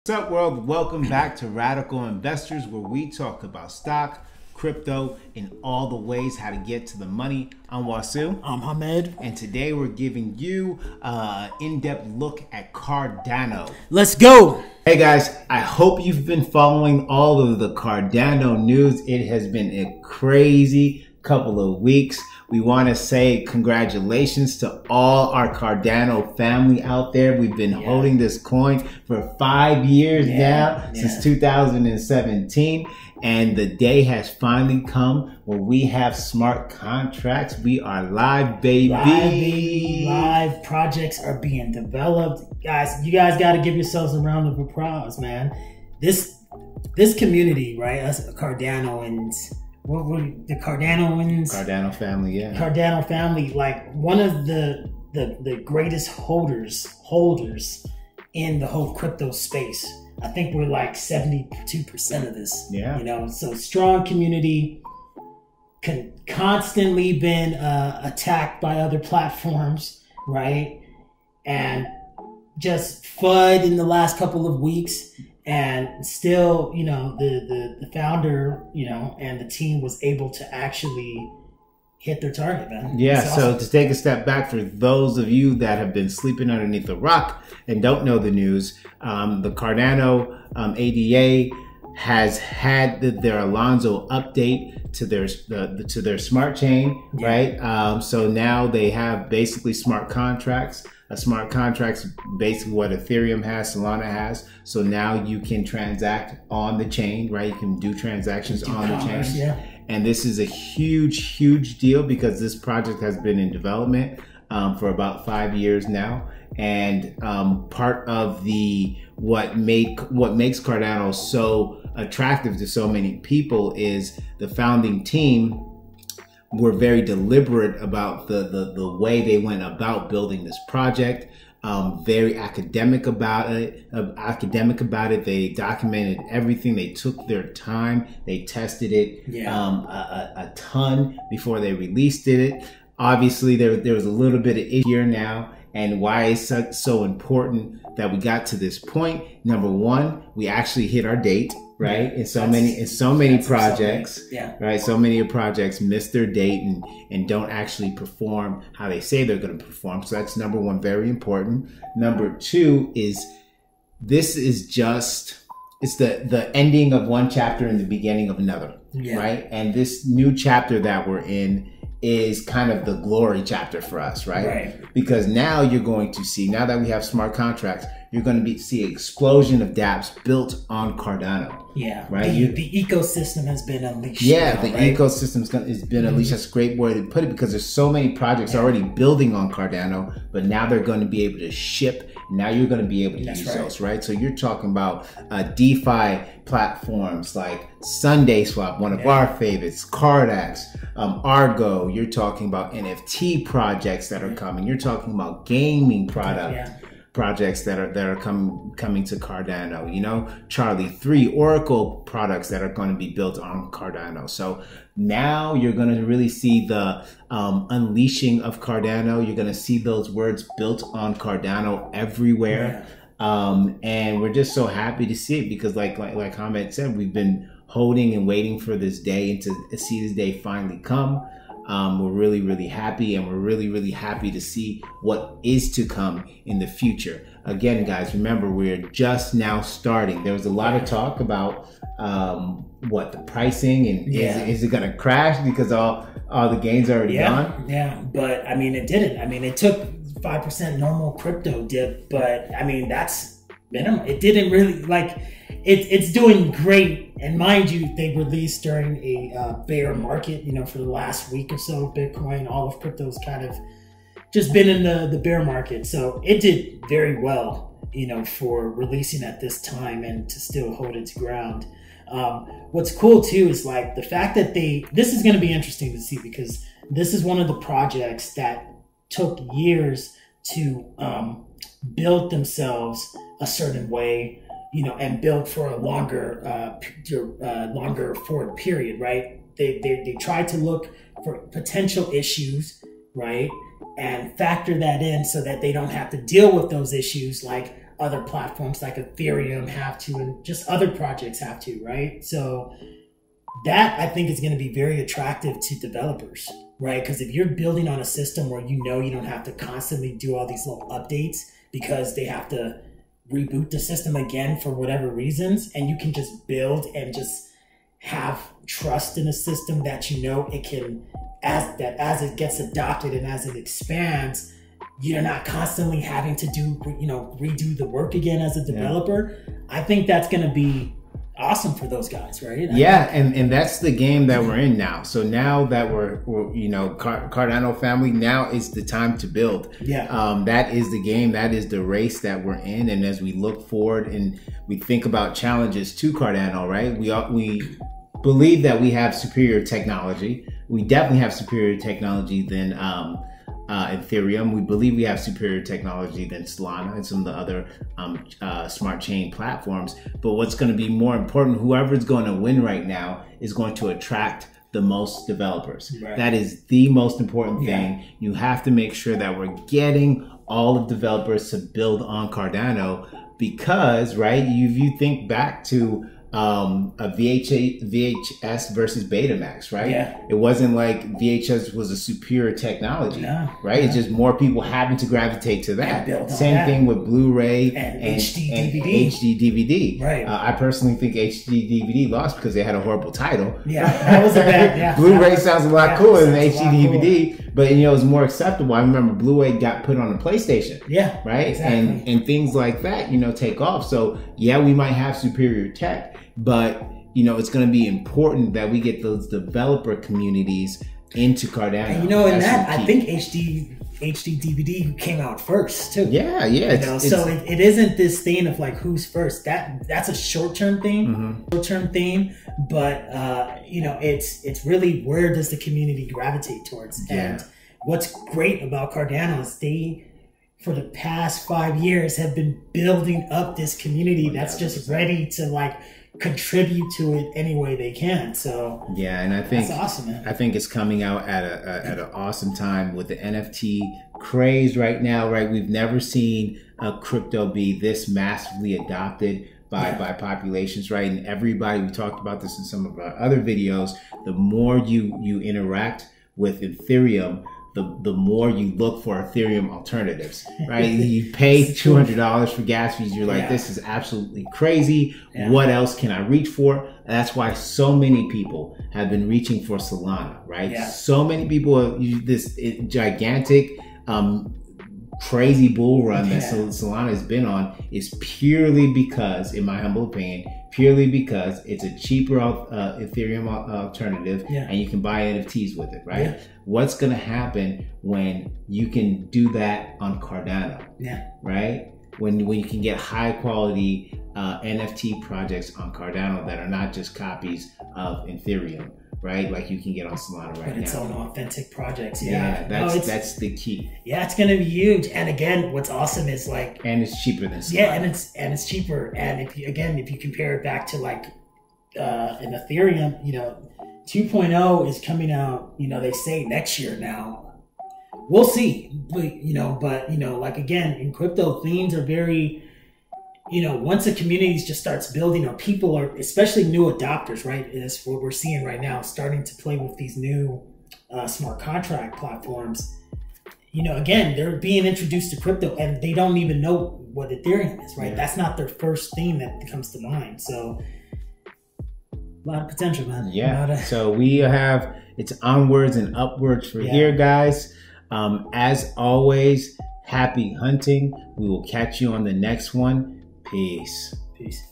What's up, world? Welcome back to Radical Investors, where we talk about stock, crypto, and all the ways how to get to the money. I'm Wasu. I'm Hamed. And today we're giving you an in-depth look at Cardano. Let's go. Hey guys, I hope you've been following all of the Cardano news. It has been a crazy couple of weeks. We want to say congratulations to all our Cardano family out there. We've been holding this coin for 5 years now, since 2017. And the day has finally come where we have smart contracts. We are live, baby. Live projects are being developed. Guys, you guys got to give yourselves a round of applause, man. This community, right? Us Cardanoans. What were the Cardanoans? Cardano family, yeah. Cardano family, like one of the greatest holders in the whole crypto space. I think we're like 72% of this. Yeah. You know, so strong community, constantly been attacked by other platforms, right? And just FUD in the last couple of weeks. And still, you know, the founder, you know, and the team was able to actually hit their target, man. Yeah, awesome. So to take a step back, for those of you that have been sleeping underneath a rock and don't know the news, the Cardano ADA has had their Alonzo update to their smart chain, right? So now they have basically smart contracts. A smart contract's basically what Ethereum has, Solana has. So now you can transact on the chain, right? You can do transactions on the chain. Yeah. And this is a huge, huge deal because this project has been in development for about 5 years now. And part of what makes Cardano so attractive to so many people is the founding team were very deliberate about the way they went about building this project. Very academic about it. They documented everything. They took their time. They tested it a ton before they released it. Obviously, there was a little bit of issue here now. And why it's so important that we got to this point. Number one, we actually hit our date, right? And so many projects, right? So many projects miss their date and don't actually perform how they say they're going to perform. So that's number one, very important. Number two is this is it's the ending of one chapter and the beginning of another, right? And this new chapter that we're in is kind of the glory chapter for us, right? Because now you're going to see, now that we have smart contracts, you're going to see an explosion of dApps built on Cardano. Yeah, right. The ecosystem has been unleashed. Yeah, the ecosystem has been unleashed. That's a great way to put it because there's so many projects already building on Cardano, but now they're going to be able to ship. Now you're going to be able to use those, right? So you're talking about DeFi platforms like Sunday Swap, one of our favorites, Cardax, Argo. You're talking about NFT projects that are coming. You're talking about gaming projects that are coming to Cardano, you know, Charlie 3 Oracle products that are going to be built on Cardano. So now you're going to really see the unleashing of Cardano. You're going to see those words built on Cardano everywhere. And we're just so happy to see it because like Hamed said, we've been holding and waiting for this day and to see this day finally come. We're really, really happy, and we're really, really happy to see what is to come in the future. Again, guys, remember, we're just now starting. There was a lot of talk about the pricing and is it going to crash because all the gains are already gone? Yeah, but I mean, it didn't. I mean, it took 5% normal crypto dip, but I mean, that's minimum. It didn't really it's doing great. And mind you, they released during a bear market, you know, for the last week or so. Bitcoin, all of crypto's kind of just been in the bear market. So it did very well, you know, for releasing at this time and to still hold its ground. What's cool too is like the fact that this is going to be interesting to see because this is one of the projects that took years to build themselves a certain way, you know, and build for a longer forward period, right? They tried to look for potential issues, right, and factor that in so that they don't have to deal with those issues like other platforms like Ethereum have to, and just other projects have to, right? So that I think is going to be very attractive to developers, right? Because if you're building on a system where you know you don't have to constantly do all these little updates because they have to reboot the system again for whatever reasons, and you can just build and just have trust in a system that you know it can, as it gets adopted and as it expands, you're not constantly having to redo the work again as a developer. Yeah. I think that's going to be awesome for those guys, right? And that's the game that we're in now. So now that we're Cardano family, now is the time to build. Yeah. That is the game. That is the race that we're in. And as we look forward and we think about challenges to Cardano, right? We believe that we have superior technology. We definitely have superior technology than Ethereum. We believe we have superior technology than Solana and some of the other smart chain platforms. But what's going to be more important, whoever's going to win right now is going to attract the most developers. Right. That is the most important thing. You have to make sure that we're getting all the developers to build on Cardano because, right, if you think back to a VHS versus Betamax, right? Yeah. It wasn't like VHS was a superior technology, right? Yeah. It's just more people having to gravitate to that. Same thing with Blu-ray and HD DVD. Right. I personally think HD DVD lost because they had a horrible title. Yeah, that was a bad. Yeah. Blu-ray sounds a lot cooler than HD DVD, but it was more acceptable. I remember Blu-ray got put on the PlayStation. Yeah. Right. Exactly. And things like that, take off. So yeah, we might have superior tech. But, it's going to be important that we get those developer communities into Cardano. And, I think HD DVD came out first too. Yeah. So it isn't this thing of like who's first. That's a short-term thing, But it's really where does the community gravitate towards? Yeah. And what's great about Cardano is they, for the past 5 years, have been building up this community that's just ready to contribute to it any way they can. So yeah, and I think that's awesome, man. I think it's coming out at an awesome time with the NFT craze right now, right? We've never seen a crypto be this massively adopted by populations, right? And everybody, we talked about this in some of our other videos, the more you interact with Ethereum, the more you look for Ethereum alternatives, right? You pay $200 for gas fees. You're like, this is absolutely crazy. Yeah. What else can I reach for? And that's why so many people have been reaching for Solana, right? Yeah. So many people, this gigantic, crazy bull run that Solana has been on is purely because, in my humble opinion, it's a cheaper Ethereum alternative, and you can buy NFTs with it, right? Yeah. What's going to happen when you can do that on Cardano? Yeah. Right? When you can get high quality NFT projects on Cardano that are not just copies of Ethereum, right? Like you can get on Solana right now. But its own authentic projects. Yeah, that's the key. Yeah, it's going to be huge. And again, what's awesome is and it's cheaper than Solana. Yeah, and it's cheaper. And if you compare it back to an Ethereum, 2.0 is coming out, they say next year now. We'll see. But again, in crypto, things are very, once a community just starts building, or people are, especially new adopters, right? Is what we're seeing right now, starting to play with these new smart contract platforms. Again, they're being introduced to crypto and they don't even know what Ethereum is, right? Yeah. That's not their first thing that comes to mind. So a lot of potential, man. Yeah. So we have, it's onwards and upwards for here, guys. As always, happy hunting. We will catch you on the next one. Peace. Peace.